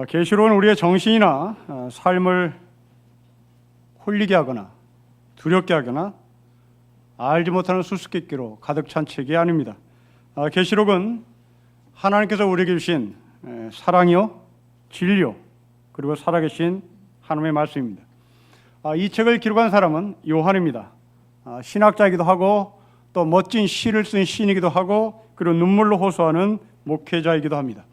계시록은 우리의 정신이나 삶을 홀리게 하거나 두렵게 하거나 알지 못하는 수수께끼로 가득 찬 책이 아닙니다. 계시록은 하나님께서 우리에게 주신 사랑이요, 진리요, 그리고 살아계신 하나님의 말씀입니다. 이 책을 기록한 사람은 요한입니다. 신학자이기도 하고 또 멋진 시를 쓴 시인이기도 하고 그리고 눈물로 호소하는 목회자이기도 합니다.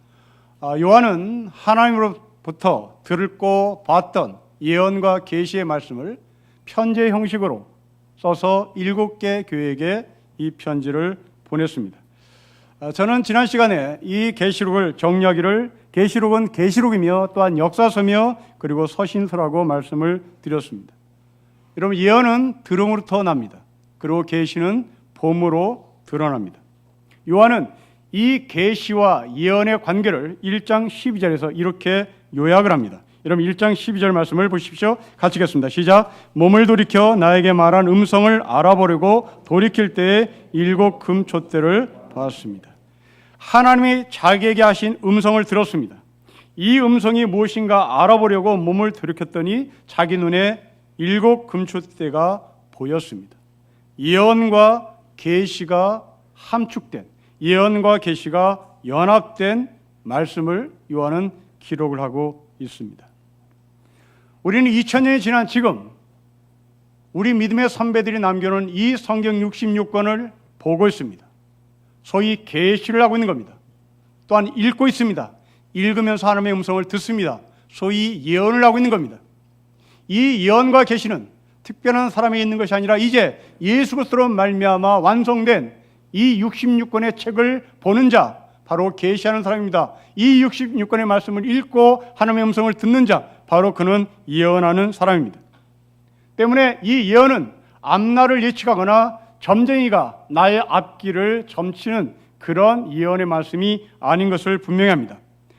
요한은 하나님으로부터 듣고 봤던 예언과 계시의 말씀을 편지의 형식으로 써서 7개 교회에게 이 편지를 보냈습니다. 저는 지난 시간에 이 계시록을 정리하기를 계시록은 계시록이며 또한 역사서며 그리고 서신서라고 말씀을 드렸습니다. 여러분, 예언은 들음으로부터 납니다. 그리고 계시는 봄으로 드러납니다. 요한은 이 계시와 예언의 관계를 1장 12절에서 이렇게 요약을 합니다. 여러분 1장 12절 말씀을 보십시오. 같이 읽겠습니다. 시작. 몸을 돌이켜 나에게 말한 음성을 알아보려고 돌이킬 때에 7 금촛대를 보았습니다. 하나님이 자기에게 하신 음성을 들었습니다. 이 음성이 무엇인가 알아보려고 몸을 돌이켰더니 자기 눈에 7 금촛대가 보였습니다. 예언과 계시가 함축된, 예언과 계시가 연합된 말씀을 요한은 기록을 하고 있습니다. 우리는 2000년이 지난 지금 우리 믿음의 선배들이 남겨놓은 이 성경 66권을 보고 있습니다. 소위 계시를 하고 있는 겁니다. 또한 읽고 있습니다. 읽으면서 하나님의 음성을 듣습니다. 소위 예언을 하고 있는 겁니다. 이 예언과 계시는 특별한 사람이 있는 것이 아니라 이제 예수 그리스도로 말미암아 완성된 이 66권의 책을 보는 자, 바로 계시하는 사람입니다. 이 66권의 말씀을 읽고 하나님의 음성을 듣는 자, 바로 그는 예언하는 사람입니다. 때문에 이 예언은 앞날을 예측하거나 점쟁이가 나의 앞길을 점치는 그런 예언의 말씀이 아닌 것을 분명히 합니다.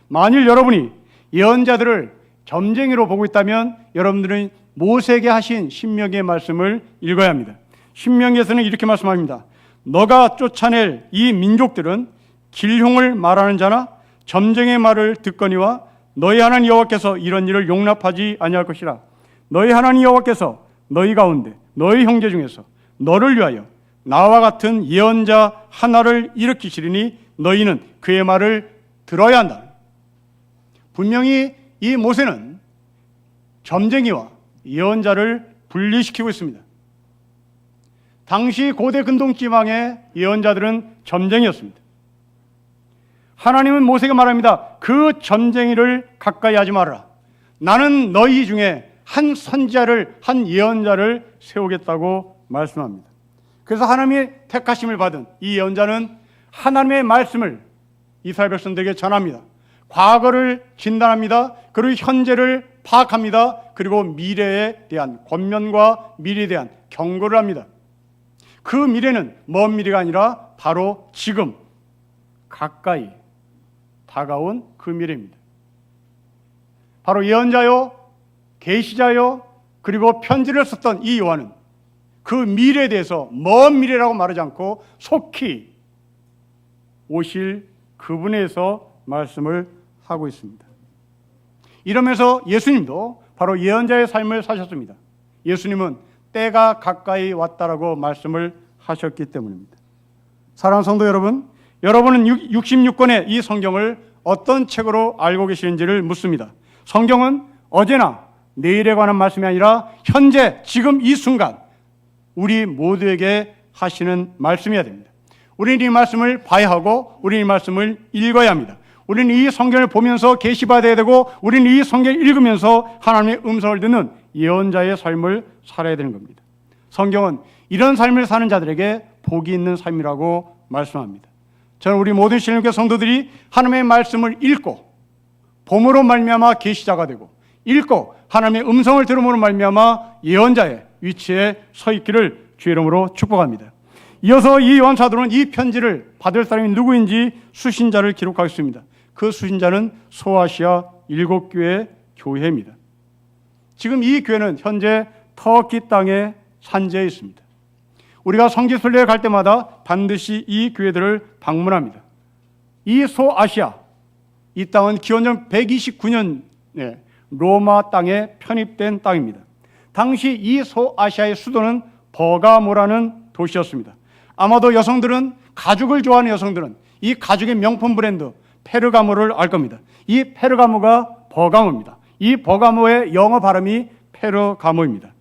만일 여러분이 예언자들을 점쟁이로 보고 있다면 여러분들은 모세에게 하신 신명기의 말씀을 읽어야 합니다. 신명기에서는 이렇게 말씀합니다. 너가 쫓아낼 이 민족들은 길흉을 말하는 자나 점쟁이의 말을 듣거니와 너희 하나님 여호와께서 이런 일을 용납하지 아니할 것이라. 너희 하나님 여호와께서 너희 가운데 너희 형제 중에서 너를 위하여 나와 같은 예언자 하나를 일으키시리니 너희는 그의 말을 들어야 한다. 분명히 이 모세는 점쟁이와 예언자를 분리시키고 있습니다. 당시 고대 근동지방의 예언자들은 점쟁이였습니다. 하나님은 모세에게 말합니다. 그 점쟁이를 가까이 하지 말아라. 나는 너희 중에 한 선지자를, 한 예언자를 세우겠다고 말씀합니다. 그래서 하나님의 택하심을 받은 이 예언자는 하나님의 말씀을 이스라엘 백성들에게 전합니다. 과거를 진단합니다. 그리고 현재를 파악합니다. 그리고 미래에 대한 권면과 미래에 대한 경고를 합니다. 그 미래는 먼 미래가 아니라 바로 지금 가까이 다가온 그 미래입니다. 바로 예언자요, 계시자요, 그리고 편지를 썼던 이 요한은 그 미래에 대해서 먼 미래라고 말하지 않고 속히 오실 그분에서 말씀을 하고 있습니다. 이러면서 예수님도 바로 예언자의 삶을 사셨습니다. 예수님은 때가 가까이 왔다라고 말씀을 하셨기 때문입니다. 사랑하는 성도 여러분, 여러분은 66권의 이 성경을 어떤 책으로 알고 계시는지를 묻습니다. 성경은 어제나 내일에 관한 말씀이 아니라 현재 지금 이 순간 우리 모두에게 하시는 말씀이어야 됩니다. 우리는 이 말씀을 봐야 하고 우리는 이 말씀을 읽어야 합니다. 우리는 이 성경을 보면서 계시받아야 되고 우리는 이 성경을 읽으면서 하나님의 음성을 듣는 예언자의 삶을 살아야 되는 겁니다. 성경은 이런 삶을 사는 자들에게 복이 있는 삶이라고 말씀합니다. 저는 우리 모든 신령교 성도들이 하나님의 말씀을 읽고 봄으로 말미암아 계시자가 되고 읽고 하나님의 음성을 들음으로 말미암아 예언자의 위치에 서 있기를 주의 이름으로 축복합니다. 이어서 이 요한 사도는 이 편지를 받을 사람이 누구인지 수신자를 기록하겠습니다. 그 수신자는 소아시아 7교회 교회입니다. 지금 이 교회는 현재 터키 땅의 산지에 있습니다. 우리가 성지순례에 갈 때마다 반드시 이 교회들을 방문합니다. 이 소아시아 이 땅은 기원전 129년에 로마 땅에 편입된 땅입니다. 당시 이 소아시아의 수도는 버가모라는 도시였습니다. 아마도 여성들은, 가죽을 좋아하는 여성들은 이 가죽의 명품 브랜드 페르가모를 알 겁니다. 이 페르가모가 버가모입니다. 이 버가모의 영어 발음이 페르가모입니다.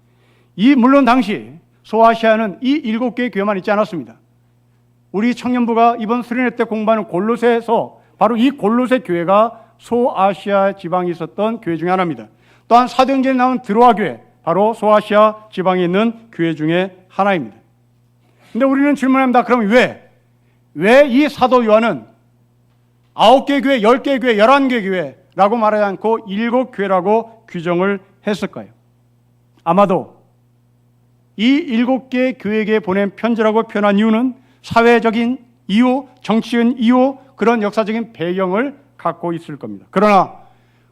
물론 당시 소아시아는 이 7개의 교회만 있지 않았습니다. 우리 청년부가 이번 수련회 때 공부하는 골로새에서 바로 이 골로새 교회가 소아시아 지방에 있었던 교회 중에 하나입니다. 또한 사도행전에 나온 드로아 교회, 바로 소아시아 지방에 있는 교회 중에 하나입니다. 근데 우리는 질문합니다. 그럼 왜 이 사도 요한은 9개 교회, 10개 교회, 11개 교회라고 말하지 않고 7교회라고 규정을 했을까요? 아마도 이 7개 교회에게 보낸 편지라고 표현한 이유는 사회적인 이유, 정치적인 이유, 그런 역사적인 배경을 갖고 있을 겁니다. 그러나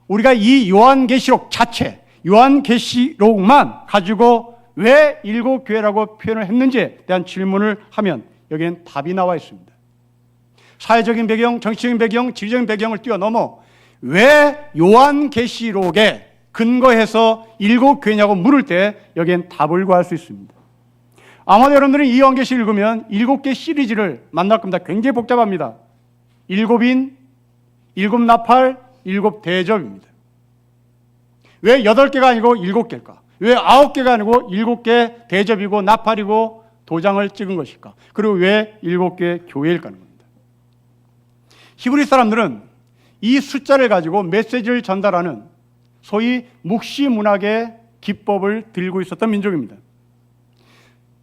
우리가 이 요한계시록 자체, 요한계시록만 가지고 왜 7교회라고 표현을 했는지에 대한 질문을 하면 여기엔 답이 나와 있습니다. 사회적인 배경, 정치적인 배경, 지리적인 배경을 뛰어넘어 왜 요한계시록에 근거해서 7교회냐고 물을 때 여기엔 답을 구할 수 있습니다. 아마도 여러분들은 이 요한계시를 읽으면 7개 시리즈를 만날 겁니다. 굉장히 복잡합니다. 7인, 7나팔, 7대접입니다. 왜 8개가 아니고 7개일까? 왜 9개가 아니고 7개 대접이고 나팔이고 도장을 찍은 것일까? 그리고 왜 7개 교회일까 하는 겁니다. 히브리 사람들은 이 숫자를 가지고 메시지를 전달하는 소위 묵시문학의 기법을 들고 있었던 민족입니다.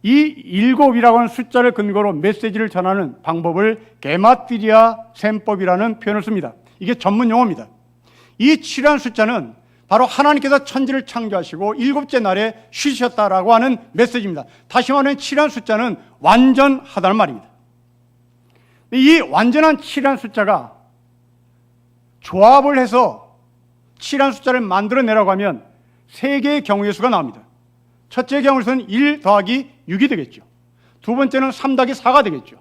이 7이라고 하는 숫자를 근거로 메시지를 전하는 방법을 게마트리아 셈법이라는 표현을 씁니다. 이게 전문 용어입니다. 이 7이라는 숫자는 바로 하나님께서 천지를 창조하시고 7째 날에 쉬셨다라고 하는 메시지입니다. 다시 말하면 7이라는 숫자는 완전하다는 말입니다. 이 완전한 7이라는 숫자가 조합을 해서 7이라는 숫자를 만들어내라고 하면 3개의 경우의 수가 나옵니다. 첫째 경우의 수는 1 더하기 6이 되겠죠. 두 번째는 3 더하기 4가 되겠죠.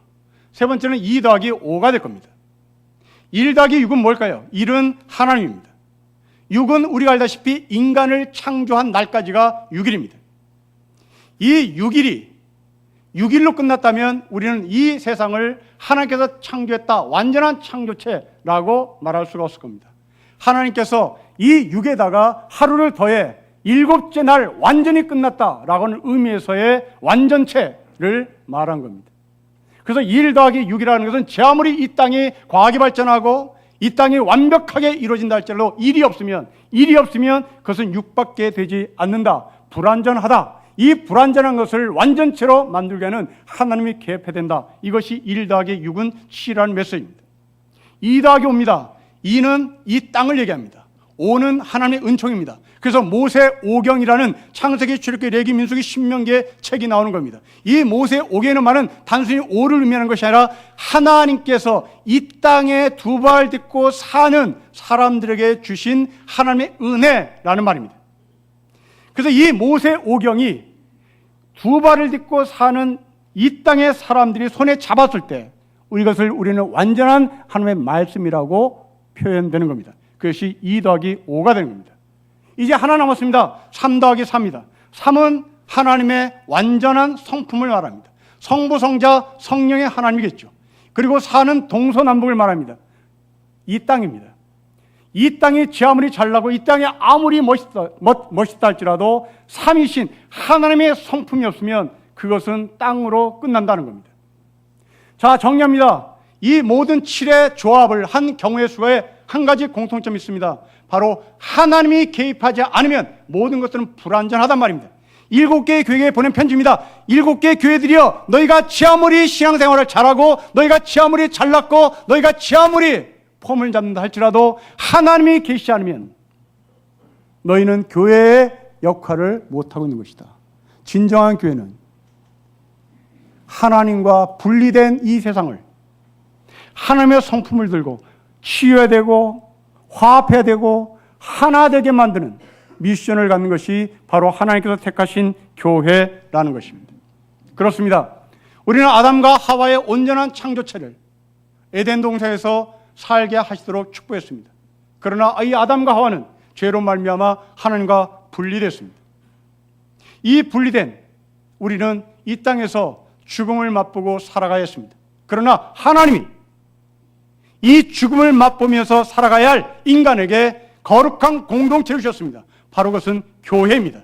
세 번째는 2 더하기 5가 될 겁니다. 1 더하기 6은 뭘까요? 1은 하나님입니다. 6은 우리가 알다시피 인간을 창조한 날까지가 6일입니다. 이 6일이 6일로 끝났다면 우리는 이 세상을 하나님께서 창조했다, 완전한 창조체라고 말할 수가 없을 겁니다. 하나님께서 이 6에다가 하루를 더해 7째 날 완전히 끝났다라고 하는 의미에서의 완전체를 말한 겁니다. 그래서 1 더하기 6이라는 것은 제 아무리 이 땅이 과학이 발전하고 이 땅이 완벽하게 이루어진다 할지라도 1이 없으면 그것은 6밖에 되지 않는다. 불완전하다. 이 불완전한 것을 완전체로 만들게 하는 하나님이 개입해야 된다. 이것이 1 더하기 6은 7이라는 메시지입니다. 2 더하기 5입니다. 2는 이 땅을 얘기합니다. 5는 하나님의 은총입니다. 그래서 모세오경이라는 창세기, 출애굽기, 레위, 민수기, 신명기의 책이 나오는 겁니다. 이 모세오경의 말은 단순히 5를 의미하는 것이 아니라 하나님께서 이 땅에 두 발 딛고 사는 사람들에게 주신 하나님의 은혜라는 말입니다. 그래서 이 모세오경이 두 발을 딛고 사는 이 땅의 사람들이 손에 잡았을 때 이것을 우리는 완전한 하나님의 말씀이라고 표현되는 겁니다. 그것이 2 더하기 5가 되는 겁니다. 이제 하나 남았습니다. 3 더하기 3입니다. 3은 하나님의 완전한 성품을 말합니다. 성부, 성자, 성령의 하나님이겠죠. 그리고 4는 동서남북을 말합니다. 이 땅입니다. 이 땅이 지 아무리 잘나고 이 땅이 아무리 멋있다 할지라도 3이신 하나님의 성품이 없으면 그것은 땅으로 끝난다는 겁니다. 자, 정리합니다. 이 모든 7의 조합을 한 경우의 수에 한 가지 공통점이 있습니다. 바로 하나님이 개입하지 않으면 모든 것들은 불완전하단 말입니다. 7개의 교회에 보낸 편지입니다. 7개의 교회들이여, 너희가 지 아무리 신앙생활을 잘하고 너희가 지 아무리 잘났고 너희가 지 아무리 폼을 잡는다 할지라도 하나님이 계시지 않으면 너희는 교회의 역할을 못하고 있는 것이다. 진정한 교회는 하나님과 분리된 이 세상을 하나님의 성품을 들고 치유해야 되고 화합해야 되고 하나 되게 만드는 미션을 갖는 것이 바로 하나님께서 택하신 교회라는 것입니다. 그렇습니다. 우리는 아담과 하와의 온전한 창조체를 에덴 동산에서 살게 하시도록 축복했습니다. 그러나 이 아담과 하와는 죄로 말미암아 하나님과 분리됐습니다. 이 분리된 우리는 이 땅에서 죽음을 맛보고 살아가야 했습니다. 그러나 하나님이 이 죽음을 맛보면서 살아가야 할 인간에게 거룩한 공동체를 주셨습니다. 바로 그것은 교회입니다.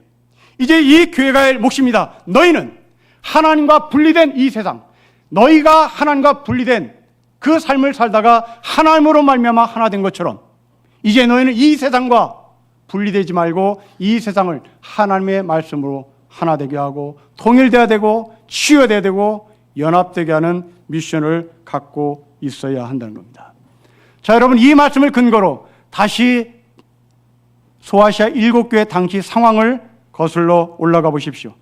이제 이 교회가 할 몫입니다. 너희는 하나님과 분리된 이 세상, 너희가 하나님과 분리된 그 삶을 살다가 하나님으로 말미암아 하나 된 것처럼 이제 너희는 이 세상과 분리되지 말고 이 세상을 하나님의 말씀으로 하나 되게 하고 통일되어야 되고 치유되어야 되고 연합되게 하는 미션을 갖고 있어야 한다는 겁니다. 자, 여러분, 이 말씀을 근거로 다시 소아시아 7교회 당시 상황을 거슬러 올라가 보십시오.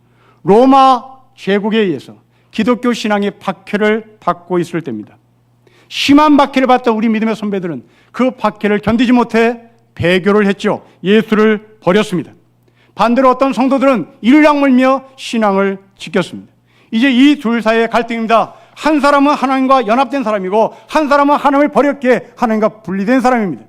로마 제국에 의해서 기독교 신앙이 박해를 받고 있을 때입니다. 심한 박해를 받던 우리 믿음의 선배들은 그 박해를 견디지 못해 배교를 했죠. 예수를 버렸습니다. 반대로 어떤 성도들은 이를 악물며 신앙을 지켰습니다. 이제 이 둘 사이의 갈등입니다. 한 사람은 하나님과 연합된 사람이고 한 사람은 하나님을 버렸기에 하나님과 분리된 사람입니다.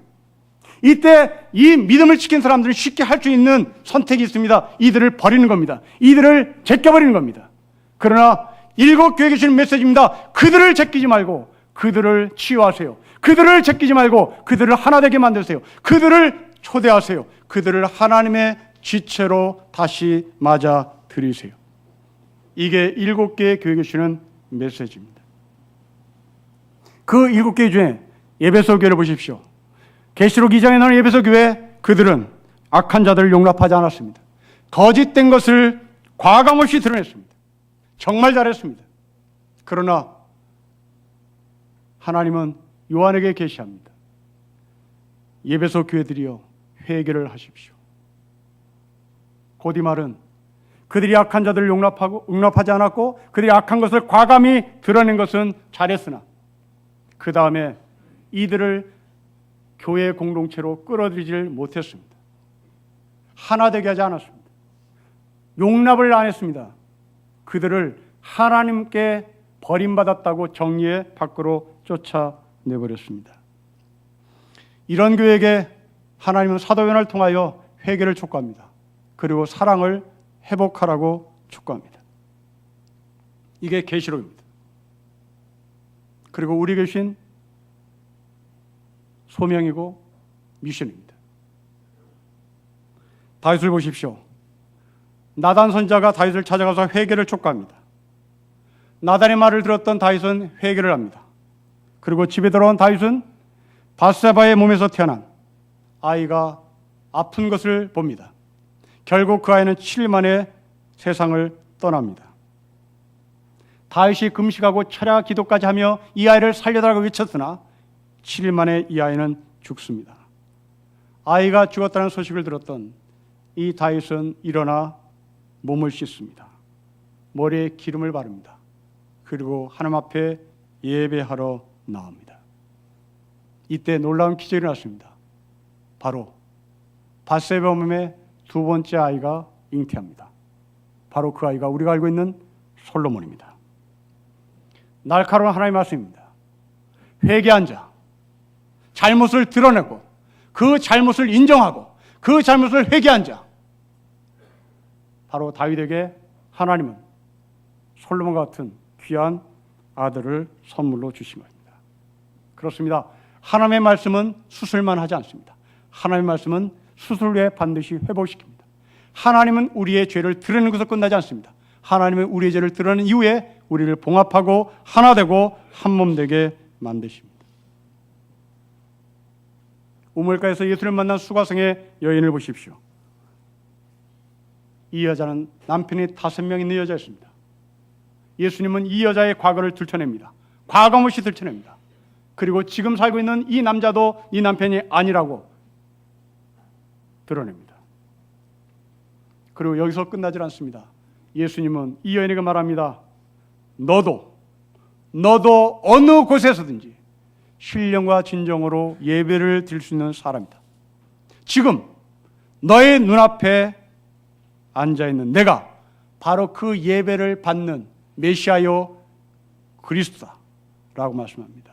이때 이 믿음을 지킨 사람들은 쉽게 할 수 있는 선택이 있습니다. 이들을 버리는 겁니다. 이들을 제껴버리는 겁니다. 그러나 7교회에 주는 메시지입니다. 그들을 제끼지 말고 그들을 치유하세요. 그들을 제끼지 말고 그들을 하나 되게 만드세요. 그들을 초대하세요. 그들을 하나님의 지체로 다시 맞아 들이세요. 이게 7개의 교회에 주는 메시지입니다. 그 7개 중에 에베소 교회를 보십시오. 계시록 2장에 나오는 에베소 교회, 그들은 악한 자들을 용납하지 않았습니다. 거짓된 것을 과감없이 드러냈습니다. 정말 잘했습니다. 그러나 하나님은 요한에게 계시합니다. 에베소 교회들이여 회개를 하십시오. 곧 이 말은 그들이 악한 자들을 용납하지 않았고 그들이 악한 것을 과감히 드러낸 것은 잘했으나 그 다음에 이들을 교회 공동체로 끌어들이질 못했습니다. 하나 되게 하지 않았습니다. 용납을 안 했습니다. 그들을 하나님께 버림받았다고 정리해 밖으로 쫓아내버렸습니다. 이런 교회에게 하나님은 사도 요한을 통하여 회개를 촉구합니다. 그리고 사랑을 회복하라고 촉구합니다. 이게 계시록입니다. 그리고 우리에게 주신 소명이고 미션입니다. 다윗을 보십시오. 나단 선지자가 다윗을 찾아가서 회개를 촉구합니다. 나단의 말을 들었던 다윗은 회개를 합니다. 그리고 집에 돌아온 다윗은 밧세바의 몸에서 태어난 아이가 아픈 것을 봅니다. 결국 그 아이는 7일 만에 세상을 떠납니다. 다윗이 금식하고 철야 기도까지 하며 이 아이를 살려달라고 외쳤으나 7일 만에 이 아이는 죽습니다. 아이가 죽었다는 소식을 들었던 이 다윗은 일어나 몸을 씻습니다. 머리에 기름을 바릅니다. 그리고 하나님 앞에 예배하러 나옵니다. 이때 놀라운 기적이 일어났습니다. 바로 밧세바 몸의 두 번째 아이가 잉태합니다. 바로 그 아이가 우리가 알고 있는 솔로몬입니다. 날카로운 하나님의 말씀입니다. 회개한 자, 잘못을 드러내고 그 잘못을 인정하고 그 잘못을 회개한 자, 바로 다윗에게 하나님은 솔로몬과 같은 귀한 아들을 선물로 주신 것입니다. 그렇습니다. 하나님의 말씀은 수술만 하지 않습니다. 하나님의 말씀은 수술 후에 반드시 회복시킵니다. 하나님은 우리의 죄를 드러내는 것으로 끝나지 않습니다. 하나님은 우리의 죄를 드러낸 이후에 우리를 봉합하고 하나 되고 한 몸 되게 만드십니다. 우물가에서 예수를 만난 수가성의 여인을 보십시오. 이 여자는 남편이 5명 있는 여자였습니다. 예수님은 이 여자의 과거를 들춰냅니다. 과감없이 들춰냅니다. 그리고 지금 살고 있는 이 남자도 이 남편이 아니라고 드러냅니다. 그리고 여기서 끝나질 않습니다. 예수님은 이 여인에게 말합니다. 너도 어느 곳에서든지 신령과 진정으로 예배를 드릴 수 있는 사람이다. 지금 너의 눈앞에 앉아있는 내가 바로 그 예배를 받는 메시아요 그리스도다 라고 말씀합니다.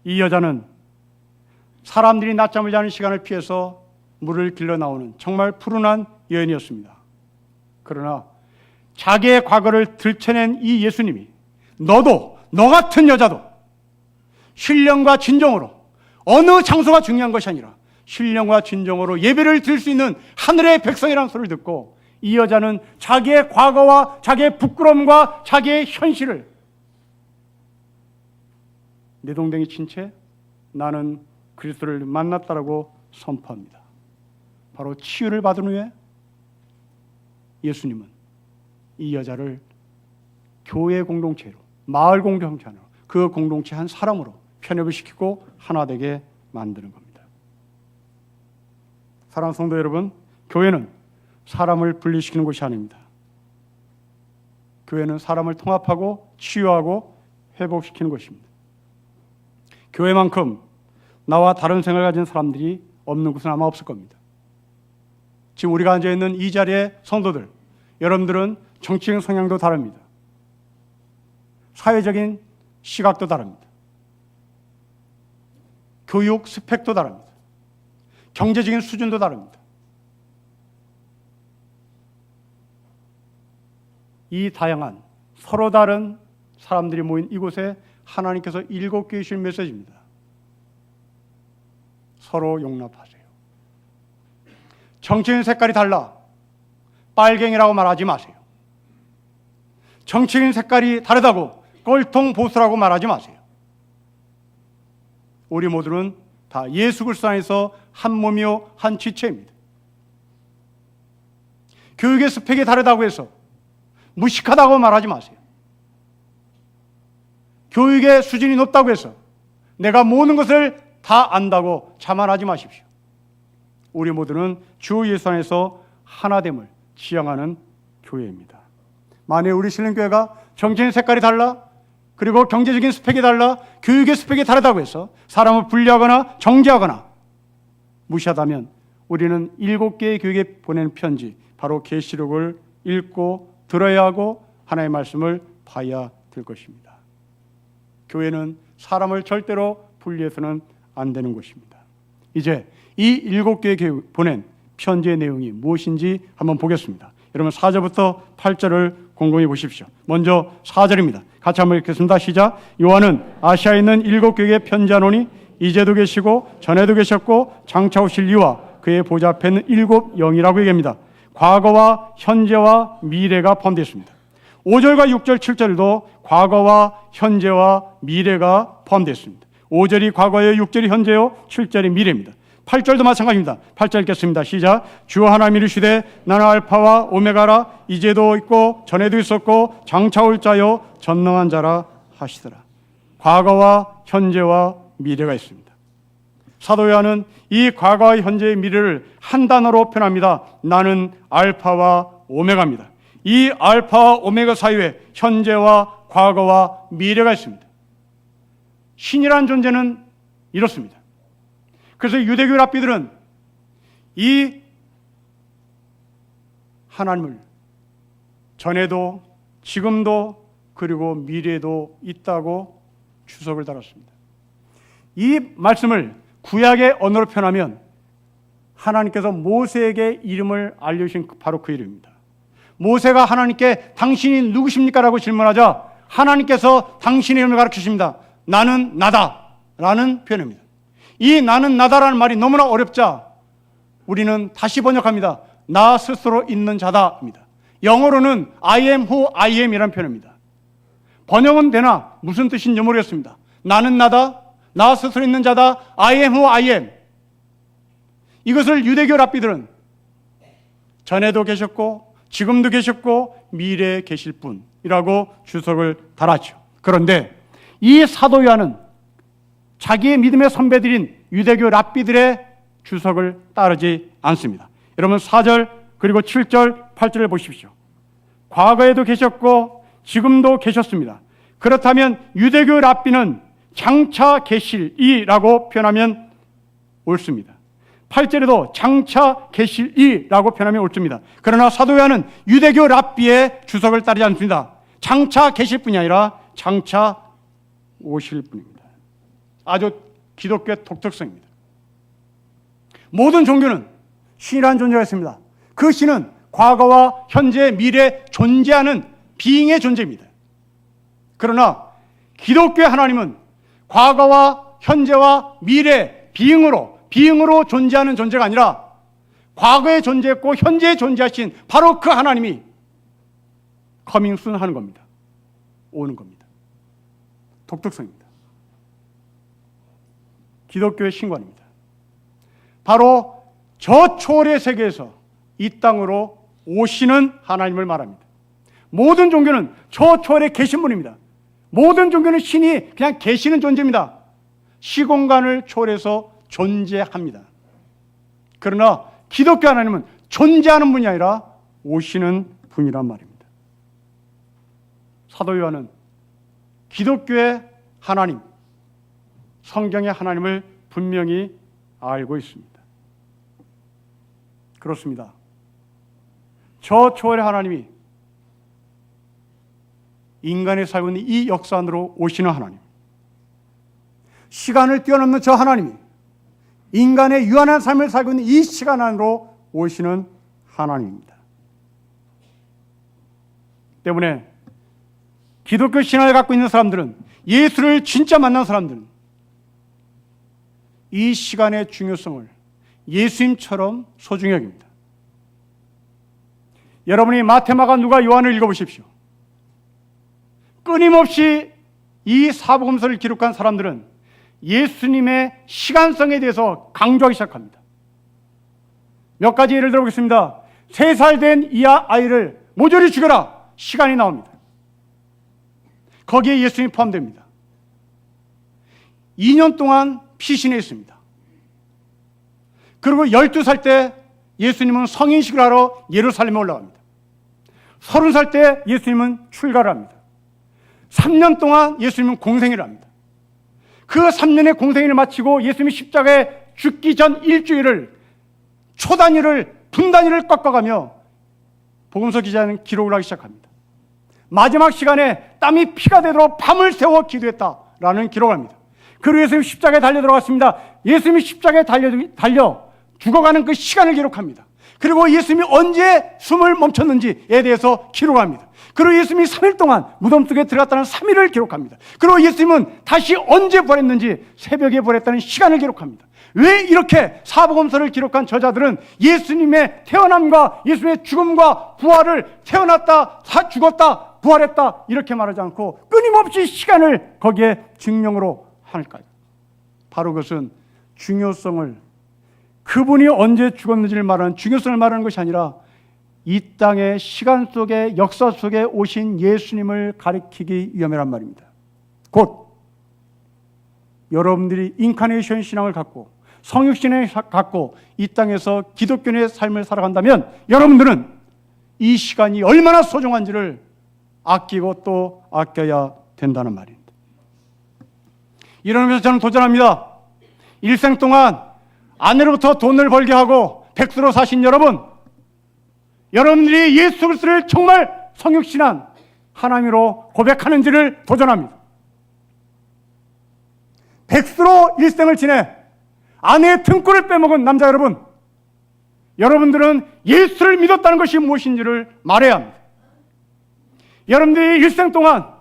이 여자는 사람들이 낮잠을 자는 시간을 피해서 물을 길러 나오는 정말 푸른한 여인이었습니다. 그러나 자기의 과거를 들춰낸 이 예수님이 너도, 너 같은 여자도 신령과 진정으로, 어느 장소가 중요한 것이 아니라 신령과 진정으로 예배를 드릴 수 있는 하늘의 백성이라는 소리를 듣고 이 여자는 자기의 과거와 자기의 부끄러움과 자기의 현실을 내동댕이 친 채 나는 그리스도를 만났다라고 선포합니다. 바로 치유를 받은 후에 예수님은 이 여자를 교회 공동체로, 마을 공동체로, 그 공동체 한 사람으로 편협을 시키고 하나 되게 만드는 겁니다. 사랑하는 성도 여러분, 교회는 사람을 분리시키는 곳이 아닙니다. 교회는 사람을 통합하고 치유하고 회복시키는 것입니다. 교회만큼 나와 다른 생각을 가진 사람들이 없는 곳은 아마 없을 겁니다. 지금 우리가 앉아있는 이 자리의 성도들, 여러분들은 정치적 성향도 다릅니다. 사회적인 시각도 다릅니다. 교육 스펙도 다릅니다. 경제적인 수준도 다릅니다. 이 다양한 서로 다른 사람들이 모인 이곳에 하나님께서 7개 주신 메시지입니다. 서로 용납하세요. 정치인 색깔이 달라 빨갱이라고 말하지 마세요. 정치인 색깔이 다르다고 꼴통 보수라고 말하지 마세요. 우리 모두는 다 예수 그리스도 안에서 한 몸이요 한 지체입니다. 교육의 스펙이 다르다고 해서 무식하다고 말하지 마세요. 교육의 수준이 높다고 해서 내가 모든 것을 다 안다고 자만하지 마십시오. 우리 모두는 주 예수 안에서 하나됨을 지향하는 교회입니다. 만약 우리 신령교회가 정치인 색깔이 달라, 그리고 경제적인 스펙이 달라, 교육의 스펙이 다르다고 해서 사람을 분리하거나 정죄하거나 무시하다면 우리는 7개의 교회에 보낸 편지, 바로 계시록을 읽고 들어야 하고 하나님의 말씀을 봐야 될 것입니다. 교회는 사람을 절대로 분리해서는 안 되는 곳입니다. 이제 이 7개의 교회에 보낸 편지의 내용이 무엇인지 한번 보겠습니다. 여러분 4절부터 8절을 곰곰이 보십시오. 먼저 4절입니다. 같이 한번 읽겠습니다. 시작. 요한은 아시아에 있는 7교회에 편지하노니 이제도 계시고 전에도 계셨고 장차 오실 이와 그의 보좌 앞에 있는 7 영이라고 얘기합니다. 과거와 현재와 미래가 포함되어 있습니다. 5절과 6절, 7절도 과거와 현재와 미래가 포함되어 있습니다. 5절이 과거예요, 6절이 현재요, 7절이 미래입니다. 8절도 마찬가지입니다. 8절 읽겠습니다. 시작. 주 하나님 이르시되 나는 알파와 오메가라, 이제도 있고 전에도 있었고 장차 올 자요 전능한 자라 하시더라. 과거와 현재와 미래가 있습니다. 사도 요한은 이 과거와 현재의 미래를 한 단어로 표현합니다. 나는 알파와 오메가입니다. 이 알파와 오메가 사이에 현재와 과거와 미래가 있습니다. 신이라는 존재는 이렇습니다. 그래서 유대교 랍비들은 이 하나님을 전에도 지금도 그리고 미래에도 있다고 주석을 달았습니다. 이 말씀을 구약의 언어로 표현하면 하나님께서 모세에게 이름을 알려주신 바로 그 이름입니다. 모세가 하나님께 당신이 누구십니까? 라고 질문하자 하나님께서 당신의 이름을 가르치십니다. 나는 나다 라는 표현입니다. 이 나는 나다라는 말이 너무나 어렵자 우리는 다시 번역합니다. 나 스스로 있는 자다입니다. 영어로는 I am who I am 이라는 표현입니다. 번역은 되나 무슨 뜻인지 모르겠습니다. 나는 나다, 나 스스로 있는 자다, I am who I am. 이것을 유대교 랍비들은 전에도 계셨고 지금도 계셨고 미래에 계실 분이라고 주석을 달았죠. 그런데 이 사도 요한은 자기의 믿음의 선배들인 유대교 랍비들의 주석을 따르지 않습니다. 여러분 4절 그리고 7절 8절을 보십시오. 과거에도 계셨고 지금도 계셨습니다. 그렇다면 유대교 랍비는 장차 계실이라고 표현하면 옳습니다. 8절에도 장차 계실이라고 표현하면 옳습니다. 그러나 사도 요한은 유대교 랍비의 주석을 따르지 않습니다. 장차 계실 뿐이 아니라 장차 오실 분입니다. 아주 기독교의 독특성입니다. 모든 종교는 신이라는 존재가 있습니다. 그 신은 과거와 현재, 미래 존재하는 비잉의 존재입니다. 그러나 기독교의 하나님은 과거와 현재와 미래 비잉으로 존재하는 존재가 아니라 과거에 존재했고 현재에 존재하신 바로 그 하나님이 커밍순 하는 겁니다. 오는 겁니다. 독특성입니다. 기독교의 신관입니다. 바로 저 초월의 세계에서 이 땅으로 오시는 하나님을 말합니다. 모든 종교는 저 초월에 계신 분입니다. 모든 종교는 신이 그냥 계시는 존재입니다. 시공간을 초월해서 존재합니다. 그러나 기독교 하나님은 존재하는 분이 아니라 오시는 분이란 말입니다. 사도 요한은 기독교의 하나님, 성경의 하나님을 분명히 알고 있습니다. 그렇습니다. 저 초월의 하나님이 인간이 살고 있는 이 역사 안으로 오시는 하나님, 시간을 뛰어넘는 저 하나님이 인간의 유한한 삶을 살고 있는 이 시간 안으로 오시는 하나님입니다. 때문에 기독교 신앙을 갖고 있는 사람들은, 예수를 진짜 만난 사람들은 이 시간의 중요성을 예수님처럼 소중히 여깁니다. 여러분이 마태마가 누가 요한을 읽어보십시오. 끊임없이 이 사복음서를 기록한 사람들은 예수님의 시간성에 대해서 강조하기 시작합니다. 몇 가지 예를 들어보겠습니다. 3살 된 이하 아이를 모조리 죽여라, 시간이 나옵니다. 거기에 예수님이 포함됩니다. 2년 동안 피신했습니다. 그리고 12살 때 예수님은 성인식을 하러 예루살렘에 올라갑니다. 30살 때 예수님은 출가를 합니다. 3년 동안 예수님은 공생애를 합니다. 그 3년의 공생애를 마치고 예수님이 십자가에 죽기 전 일주일을 초단위를 분단위를 꺾어가며 복음서 기자는 기록을 하기 시작합니다. 마지막 시간에 땀이 피가 되도록 밤을 새워 기도했다라는 기록을 합니다. 그리고 예수님이 십자가에 달려 들어갔습니다. 예수님이 십자가에 달려 죽어가는 그 시간을 기록합니다. 그리고 예수님이 언제 숨을 멈췄는지에 대해서 기록합니다. 그리고 예수님이 3일 동안 무덤 속에 들어갔다는 3일을 기록합니다. 그리고 예수님은 다시 언제 부활했는지 새벽에 부활했다는 시간을 기록합니다. 왜 이렇게 사복음서를 기록한 저자들은 예수님의 태어남과 예수님의 죽음과 부활을 태어났다, 죽었다, 부활했다 이렇게 말하지 않고 끊임없이 시간을 거기에 증명으로 할까요? 바로 그것은 중요성을, 그분이 언제 죽었는지를 말하는 중요성을 말하는 것이 아니라 이 땅의 시간 속에, 역사 속에 오신 예수님을 가리키기 위함이란 말입니다. 곧 여러분들이 인카네이션 신앙을 갖고 성육신을 갖고 이 땅에서 기독교의 삶을 살아간다면 여러분들은 이 시간이 얼마나 소중한지를 아끼고 또 아껴야 된다는 말입니다. 이러면서 저는 도전합니다. 일생 동안 아내로부터 돈을 벌게 하고 백수로 사신 여러분들이 예수 그리스도를 정말 성육신한 하나님으로 고백하는지를 도전합니다. 백수로 일생을 지내 아내의 등골을 빼먹은 남자 여러분들은 예수를 믿었다는 것이 무엇인지를 말해야 합니다. 여러분들이 일생 동안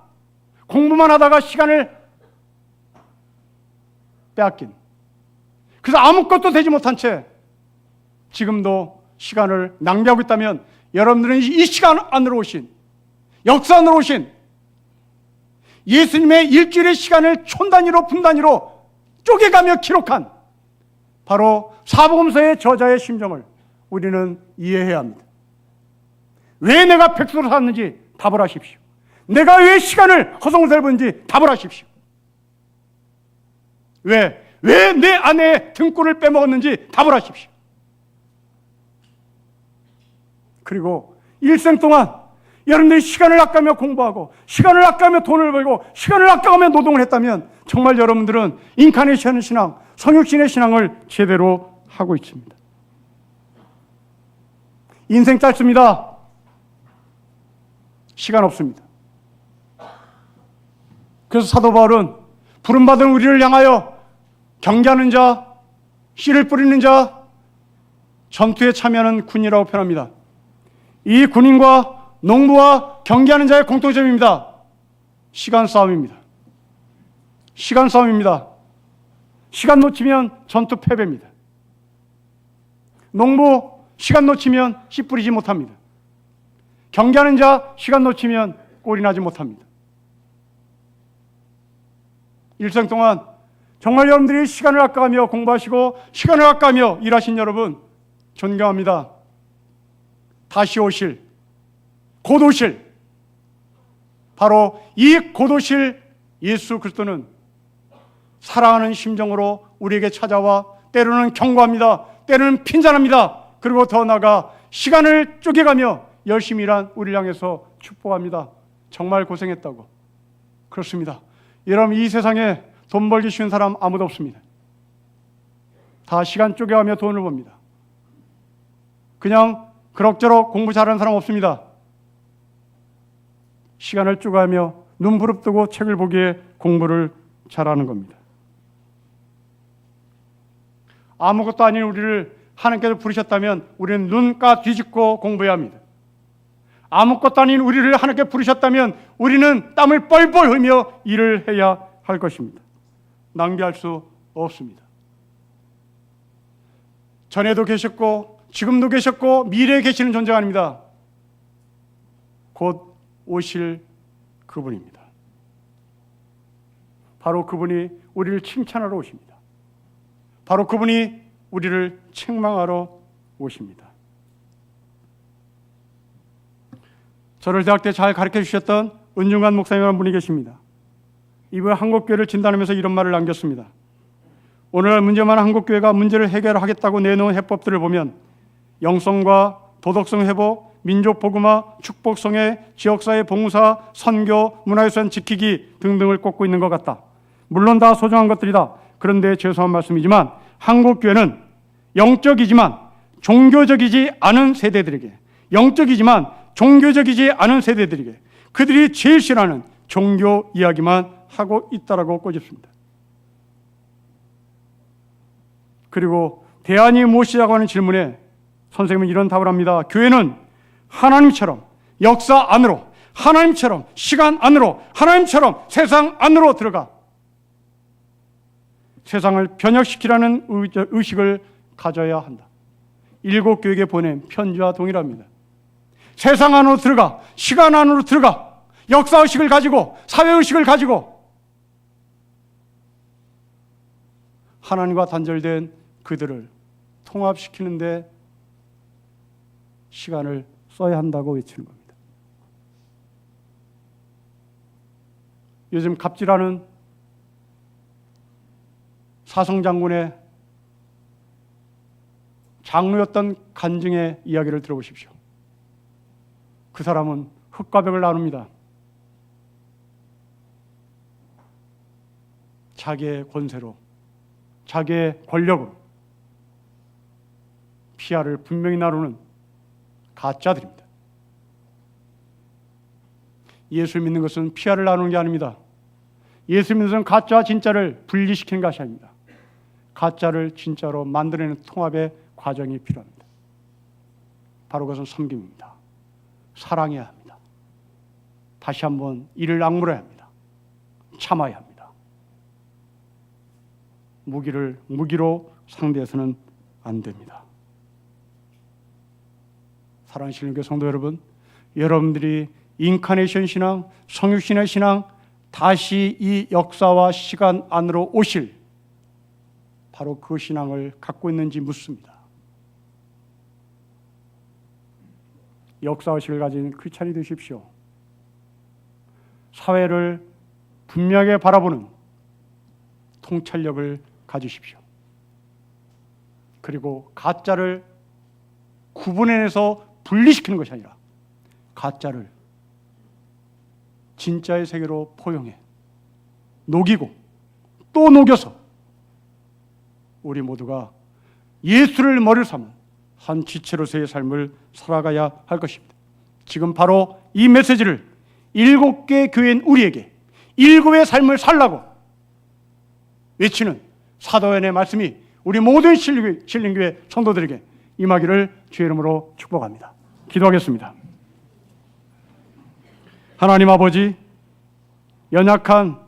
공부만 하다가 시간을 빼앗긴, 그래서 아무것도 되지 못한 채 지금도 시간을 낭비하고 있다면 여러분들은 이 시간 안으로 오신, 역사 안으로 오신 예수님의 일주일의 시간을 촌단위로 분단위로 쪼개가며 기록한 바로 사복음서의 저자의 심정을 우리는 이해해야 합니다. 왜 내가 백수로 살았는지 답을 하십시오. 내가 왜 시간을 허송세를 보는지 답을 하십시오. 왜 내 아내의 등골을 빼먹었는지 답을 하십시오. 그리고 일생 동안 여러분들이 시간을 아까며 공부하고 시간을 아까며 돈을 벌고 시간을 아까며 노동을 했다면 정말 여러분들은 인카네이션 신앙, 성육신의 신앙을 제대로 하고 있습니다. 인생 짧습니다. 시간 없습니다. 그래서 사도 바울은 부름받은 우리를 향하여 경계하는 자, 씨를 뿌리는 자, 전투에 참여하는 군이라고 표현합니다. 이 군인과 농부와 경계하는 자의 공통점입니다. 시간 싸움입니다. 시간 싸움입니다. 시간 놓치면 전투 패배입니다. 농부 시간 놓치면 씨 뿌리지 못합니다. 경계하는 자 시간 놓치면 꼴이 나지 못합니다. 일생 동안 정말 여러분들이 시간을 아까워하며 공부하시고 시간을 아까워하며 일하신 여러분 존경합니다. 다시 오실, 곧 오실, 바로 이 곧 오실 예수 그리스도는 사랑하는 심정으로 우리에게 찾아와 때로는 경고합니다. 때로는 핀잔합니다. 그리고 더 나아가 시간을 쪼개가며 열심히 일한 우리를 향해서 축복합니다. 정말 고생했다고. 그렇습니다. 여러분, 이 세상에 돈 벌기 쉬운 사람 아무도 없습니다. 다 시간 쪼개가며 돈을 법니다. 그냥 그럭저럭 공부 잘하는 사람 없습니다. 시간을 쪼개가며 눈 부릅뜨고 책을 보기에 공부를 잘하는 겁니다. 아무것도 아닌 우리를 하나님께서 부르셨다면 우리는 눈까 뒤집고 공부해야 합니다. 아무것도 아닌 우리를 하나님께 부르셨다면 우리는 땀을 뻘뻘 흘리며 일을 해야 할 것입니다. 낭비할 수 없습니다. 전에도 계셨고 지금도 계셨고 미래에 계시는 존재가 아닙니다. 곧 오실 그분입니다. 바로 그분이 우리를 칭찬하러 오십니다. 바로 그분이 우리를 책망하러 오십니다. 저를 대학 때 잘 가르쳐 주셨던 은중관 목사님이라는 분이 계십니다. 이분 한국교회를 진단하면서 이런 말을 남겼습니다. 오늘날 문제만 한국교회가 문제를 해결하겠다고 내놓은 해법들을 보면 영성과 도덕성 회복, 민족 복음화, 축복성회, 지역사회 봉사, 선교, 문화유산 지키기 등등을 꼽고 있는 것 같다. 물론 다 소중한 것들이다. 그런데 죄송한 말씀이지만 한국교회는 영적이지만 종교적이지 않은 세대들에게, 영적이지만 종교적이지 않은 세대들에게 그들이 제일 싫어하는 종교 이야기만 하고 있다라고 꼬집습니다. 그리고 대안이 무엇이라고 하는 질문에 선생님은 이런 답을 합니다. 교회는 하나님처럼 역사 안으로, 하나님처럼 시간 안으로, 하나님처럼 세상 안으로 들어가 세상을 변혁시키라는 의식을 가져야 한다. 7교회에 보낸 편지와 동일합니다. 세상 안으로 들어가, 시간 안으로 들어가, 역사의식을 가지고, 사회의식을 가지고 하나님과 단절된 그들을 통합시키는 데 시간을 써야 한다고 외치는 겁니다. 요즘 갑질하는 사성장군의 장로였던 간증의 이야기를 들어보십시오. 그 사람은 흙과 벽을 나눕니다. 자기의 권세로, 자기의 권력으로 피아를 분명히 나누는 가짜들입니다. 예수를 믿는 것은 피아를 나누는 게 아닙니다. 예수 믿는 것은 가짜와 진짜를 분리시키는 것이 아닙니다. 가짜를 진짜로 만들어내는 통합의 과정이 필요합니다. 바로 그것은 섬김입니다. 사랑해야 합니다. 다시 한번 이를 악물어야 합니다. 참아야 합니다. 무기로 상대해서는 안 됩니다. 사랑하시는 교회 성도 여러분, 여러분들이 인카네이션 신앙, 성육신의 신앙, 다시 이 역사와 시간 안으로 오실 바로 그 신앙을 갖고 있는지 묻습니다. 역사의식을 가진 크리스찬이 되십시오. 사회를 분명하게 바라보는 통찰력을 가지십시오. 그리고 가짜를 구분해내서 분리시키는 것이 아니라 가짜를 진짜의 세계로 포용해 녹이고 또 녹여서 우리 모두가 예수를 머리를 삼은 한 지체로서의 삶을 살아가야 할 것입니다. 지금 바로 이 메시지를 7개 교회인 우리에게 7의 삶을 살라고 외치는 사도연의 말씀이 우리 모든 신림교회 성도들에게 임하기를 주의 이름으로 축복합니다. 기도하겠습니다. 하나님 아버지, 연약한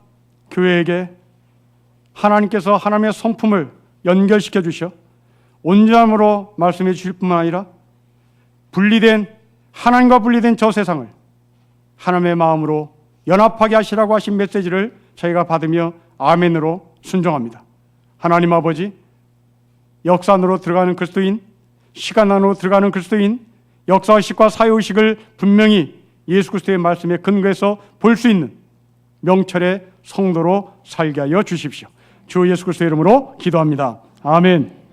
교회에게 하나님께서 하나님의 성품을 연결시켜 주셔 온전함으로 말씀해 주실 뿐만 아니라 하나님과 분리된 저 세상을 하나님의 마음으로 연합하게 하시라고 하신 메시지를 저희가 받으며 아멘으로 순종합니다. 하나님 아버지, 역사 안으로 들어가는 그리스도인, 시간 안으로 들어가는 그리스도인, 역사의식과 사회의식을 분명히 예수 그리스도의 말씀에 근거해서 볼 수 있는 명철의 성도로 살게 하여 주십시오. 주 예수 그리스도의 이름으로 기도합니다. 아멘.